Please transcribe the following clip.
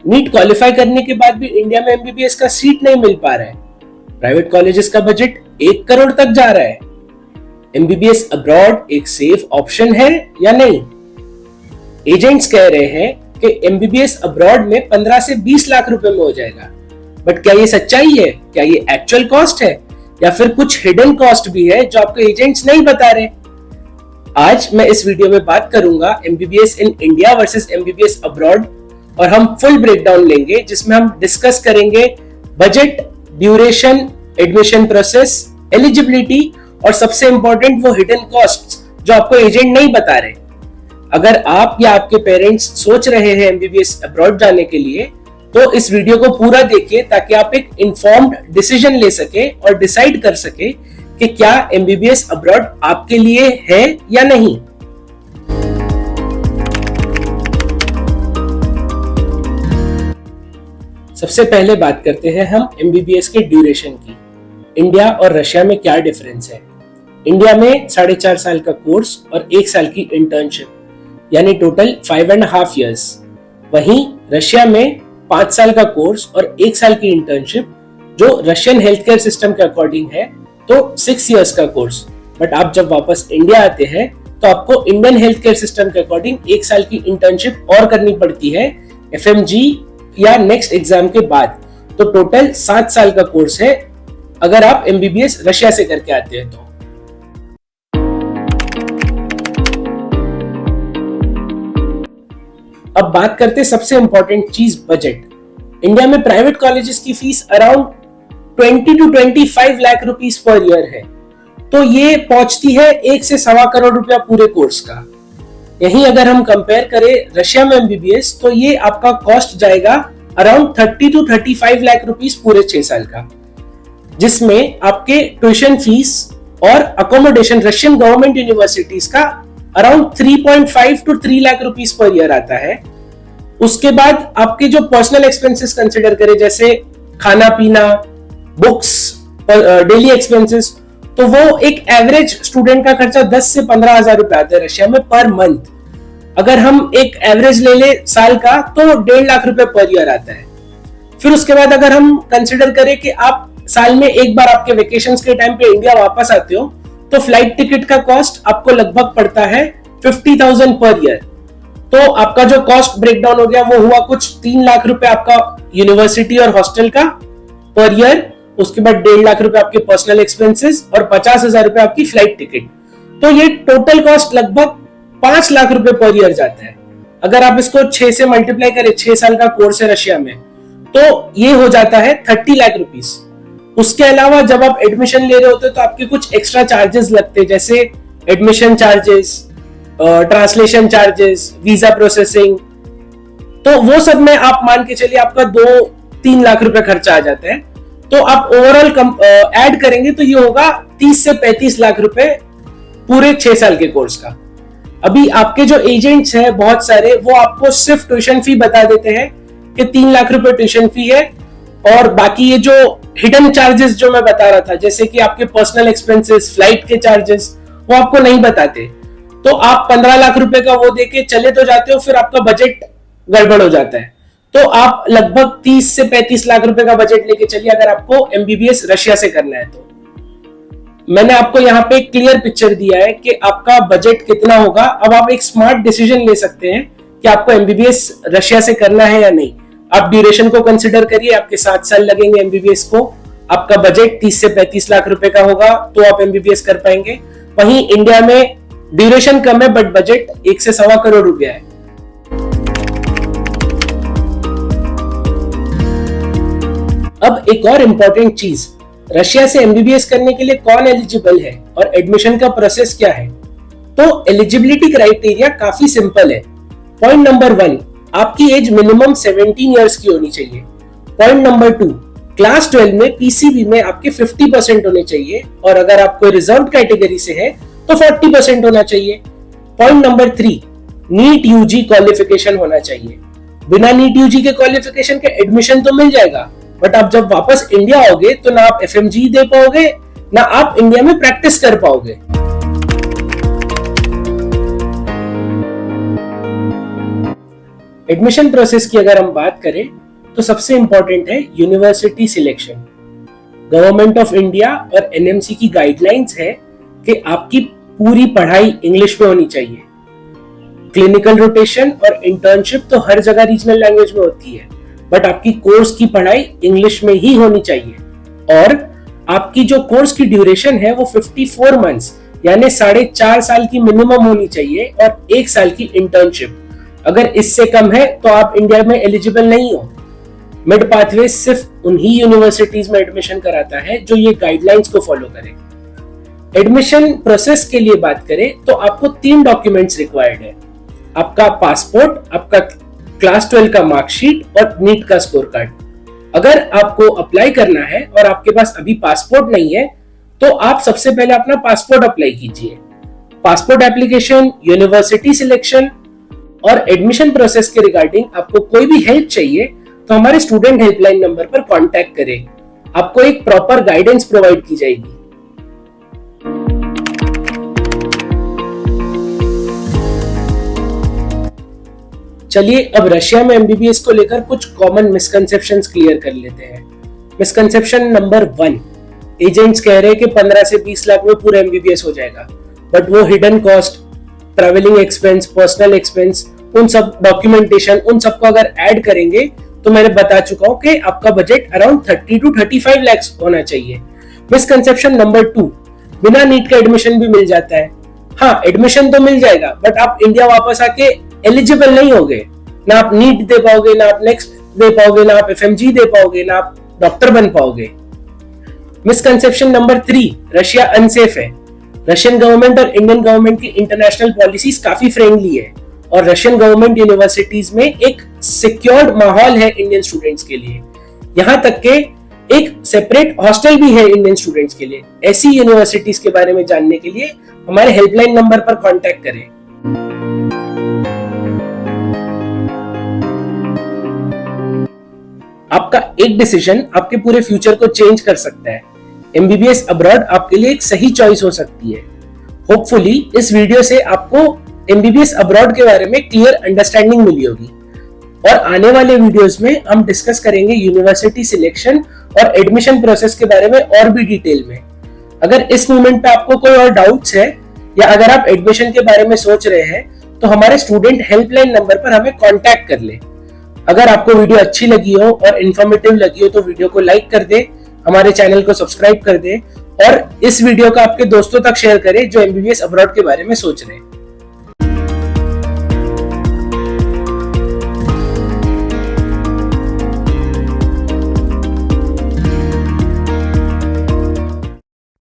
NEET qualify करने के बाद भी इंडिया में एमबीबीएस का सीट नहीं मिल पा रहा है। प्राइवेट कॉलेजेस का बजट 1 करोड़ तक जा रहा है। एमबीबीएस अब्रॉड एक सेफ ऑप्शन है या नहीं? एजेंट्स कह रहे हैं कि एमबीबीएस अब्रॉड में 15 से 20 लाख रुपए में हो जाएगा। बट क्या ये सच्चाई है? क्या ये एक्चुअल कॉस्ट है या फिर कुछ हिडन कॉस्ट भी है जो आपको एजेंट्स नहीं बता रहे? आज मैं इस वीडियो में बात करूंगा MBBS in India versus MBBS abroad, और हम फुल ब्रेकडाउन लेंगे जिसमें हम डिस्कस करेंगे budget, duration, admission process, eligibility और सबसे इंपॉर्टेंट वो हिडन कॉस्ट्स जो आपको एजेंट नहीं बता रहे। अगर आप या आपके पेरेंट्स सोच रहे हैं एमबीबीएस अब्रॉड जाने के लिए तो इस वीडियो को पूरा देखिए ताकि आप एक इन्फॉर्म्ड डिसीजन ले सके और डिसाइड कर सके कि क्या एमबीबीएस अब्रॉड आपके लिए है या नहीं। सबसे पहले बात करते हैं हम एमबीबीएस के ड्यूरेशन की। इंडिया और रशिया में क्या डिफरेंस है? इंडिया में 4.5 साल का कोर्स और 1 साल की इंटर्नशिप यानी टोटल 5.5 years। वहीं रशिया में 5 साल का कोर्स और 1 साल की इंटर्नशिप जो रशियन हेल्थ केयर सिस्टम के अकॉर्डिंग है तो 6 years का कोर्स। बट आप जब वापस इंडिया आते हैं तो आपको इंडियन हेल्थ केयर सिस्टम के अकॉर्डिंग 1 साल की इंटर्नशिप और करनी पड़ती है एफएमजी या नेक्स्ट एग्जाम के बाद। तो टोटल 7 साल का कोर्स है अगर आप एमबीबीएस रशिया से करके आते हैं तो। अब बात करते हैं सबसे इंपॉर्टेंट चीज, बजट। इंडिया में प्राइवेट कॉलेजेस की fees around 20 to 25 lakh rupees per year है, तो ये पहुंचती है 1 से 1.25 करोड़ रुपया पूरे कोर्स का। यहीं अगर हम कंपेयर करें रशिया में एमबीबीएस तो ये आपका कॉस्ट जाएगा अराउंड 30 to 35 लाख रुपीस पूरे 6 साल का, जिसमें आपके ट्यूशन फीस और अकोमोडेशन रशियन गवर्नमेंट यूनिवर्सिटीज का around 3.5 to 3 lakh rupees per year आता है। उसके बाद आपके जो पर्सनल एक्सपेंसेस कंसिडर करें जैसे खाना पीना, बुक्स, डेली एक्सपेंसेस, तो वो एक एवरेज स्टूडेंट का खर्चा 10 से 15 हजार रुपए आता है रशिया में पर मंथ। अगर हम एक एवरेज ले ले साल का तो 1.5 लाख रुपए पर ईयर आता है। फिर उसके बाद अगर हम कंसिडर करें कि आप साल में एक बार आपके वेकेशंस के टाइम पे इंडिया वापस आते हो तो फ्लाइट टिकट का कॉस्ट आपको लगभग पड़ता है 50,000 पर ईयर। तो आपका जो कॉस्ट ब्रेकडाउन हो गया वो हुआ कुछ 3 लाख रुपए आपका यूनिवर्सिटी और हॉस्टल का पर ईयर। उसके बाद 1.5 लाख रुपए आपके पर्सनल एक्सपेंसेस और 50,000 रुपए आपकी फ्लाइट टिकट। तो ये टोटल कॉस्ट लगभग 5 लाख रुपए पर ईयर जाता है। अगर आप इसको 6 से मल्टीप्लाई करें, 6 साल का कोर्स है रशिया में, तो ये हो जाता है 30 लाख रुपीस। उसके अलावा जब आप एडमिशन ले रहे होते तो आपके कुछ एक्स्ट्रा चार्जेस लगते हैं जैसे admission charges, translation charges, visa processing, तो वो सब में आप मान के चलिए आपका 2-3 लाख रुपए खर्चा आ जाता है। तो आप ओवरऑल ऐड करेंगे तो ये होगा 30 से 35 लाख रुपए पूरे 6 साल के कोर्स का। अभी आपके जो एजेंट्स हैं बहुत सारे, वो आपको सिर्फ ट्यूशन फी बता देते हैं कि 3 लाख रुपए ट्यूशन फी है, और बाकी ये जो हिडन चार्जेस जो मैं बता रहा था जैसे कि आपके पर्सनल एक्सपेंसेस, फ्लाइट के चार्जेस, वो आपको नहीं बताते। तो आप 15 लाख रुपए का वो देके चले तो जाते हो, फिर आपका बजट गड़बड़ हो जाता है। तो आप लगभग 30 से 35 लाख रुपए का बजट लेके चलिए अगर आपको एमबीबीएस रशिया से करना है तो। मैंने आपको यहाँ पे क्लियर पिक्चर दिया है कि आपका बजट कितना होगा। अब आप एक स्मार्ट डिसीजन ले सकते हैं कि आपको एमबीबीएस रशिया से करना है या नहीं। आप ड्यूरेशन को कंसिडर करिए, आपके 7 साल लगेंगे एमबीबीएस को, आपका बजट 30 से 35 लाख रुपए का होगा तो आप एमबीबीएस कर पाएंगे। वहीं इंडिया में ड्यूरेशन कम है बट बजट 1 से 1.25 करोड़ रुपया है। अब एक और इंपॉर्टेंट चीज, रशिया से एमबीबीएस करने के लिए कौन एलिजिबल है और एडमिशन का प्रोसेस क्या है? तो एलिजिबिलिटी क्राइटेरिया काफी सिंपल है। पॉइंट नंबर 1, आपकी एज मिनिमम 17 इयर्स की होनी चाहिए। पॉइंट नंबर 2, क्लास 12 में पीसीबी में आपके 50% होने चाहिए, और अगर आप कोई रिजर्व कैटेगरी से है तो 40% होना चाहिए। Point number 3, NEET UG qualification होना चाहिए। बिना नीट यूजी के क्वालिफिकेशन के एडमिशन तो मिल जाएगा, बट आप जब वापस इंडिया आओगे तो ना आप एफएमजी दे पाओगे ना आप इंडिया में प्रैक्टिस कर पाओगे। एडमिशन प्रोसेस की अगर हम बात करें तो सबसे इंपॉर्टेंट है university selection. Government of India और एनएमसी की गाइडलाइंस है कि आपकी पूरी पढ़ाई इंग्लिश में होनी चाहिए। क्लिनिकल रोटेशन और इंटर्नशिप तो हर जगह रीजनल लैंग्वेज में होती है, बट आपकी कोर्स की पढ़ाई इंग्लिश में ही होनी चाहिए। और आपकी जो कोर्स की ड्यूरेशन है वो 54 मंथ्स यानी 4.5 साल की मिनिमम होनी चाहिए और 1 साल की इंटर्नशिप। अगर इससे कम है तो आप इंडिया में एलिजिबल नहीं हो। मिड पाथवे सिर्फ उन्हीं यूनिवर्सिटीज में एडमिशन कराता है जो ये गाइडलाइंस को फॉलो करे। एडमिशन प्रोसेस के लिए बात करें तो आपको 3 डॉक्यूमेंट्स रिक्वायर्ड है, आपका पासपोर्ट, आपका क्लास 12 का मार्कशीट और नीट का स्कोर कार्ड। अगर आपको अप्लाई करना है और आपके पास अभी पासपोर्ट नहीं है तो आप सबसे पहले अपना पासपोर्ट अप्लाई कीजिए। पासपोर्ट एप्लीकेशन, यूनिवर्सिटी सिलेक्शन और एडमिशन प्रोसेस के रिगार्डिंग आपको कोई भी हेल्प चाहिए तो हमारे स्टूडेंट हेल्पलाइन नंबर पर कांटेक्ट करें, आपको एक प्रॉपर गाइडेंस प्रोवाइड की जाएगी। चलिए अब रशिया में एमबीबीएस को लेकर कुछ कॉमन मिसकंसेप्शंस क्लियर कर लेते हैं। मिसकंसेप्शन नंबर 1, एजेंट्स कह रहे हैं कि 15 से 20 लाख में पूरा एमबीबीएस हो जाएगा, बट वो hidden cost, travelling expense, personal expense, उन सब डॉक्यूमेंटेशन, उन सबको अगर ऐड करेंगे तो मैंने बता चुका हूं कि आपका बजट अराउंड 30 to 35 लाख होना चाहिए। मिसकंसेप्शन नंबर 2, बिना नीट का एडमिशन भी मिल जाता है। हाँ, एडमिशन तो मिल जाएगा बट आप इंडिया वापस आके एलिजिबल नहीं होगे, ना आप नीट दे पाओगे, ना आप नेक्स्ट दे पाओगे, ना आप एफएमजी दे पाओगे, ना आप डॉक्टर बन पाओगे। मिसकंसेप्शन नंबर 3, रशिया अनसेफ है। रशियन गवर्नमेंट और इंडियन गवर्नमेंट की इंटरनेशनल पॉलिसीज काफी फ्रेंडली है और रशियन गवर्नमेंट यूनिवर्सिटीज में एक सिक्योर्ड माहौल है इंडियन स्टूडेंट्स के लिए। यहां तक के एक सेपरेट हॉस्टल भी है इंडियन स्टूडेंट्स के लिए। ऐसी यूनिवर्सिटीज के बारे में जानने के लिए हमारे हेल्पलाइन नंबर पर कांटेक्ट करें। आपका एक डिसीजन आपके पूरे फ्यूचर को चेंज कर सकता है। एमबीबीएस अब्रॉड आपके लिए एक सही चॉइस हो सकती है। होपफुली इस वीडियो से आपको एमबीबीएस अब्रॉड के बारे में क्लियर अंडरस्टैंडिंग मिली होगी और आने वाले वीडियोस में हम डिस्कस करेंगे यूनिवर्सिटी सिलेक्शन और एडमिशन प्रोसेस के बारे में और भी डिटेल में। अगर इस मोमेंट पे आपको कोई और डाउट्स है या अगर आप एडमिशन के बारे में सोच रहे हैं तो हमारे स्टूडेंट हेल्पलाइन नंबर पर हमें कांटेक्ट कर ले। अगर आपको वीडियो अच्छी लगी हो और इन्फॉर्मेटिव लगी हो तो वीडियो को लाइक कर दे, हमारे चैनल को सब्सक्राइब कर दे और इस वीडियो को आपके दोस्तों तक शेयर करें जो एमबीबीएस अब्रॉड के बारे में सोच रहे हैं।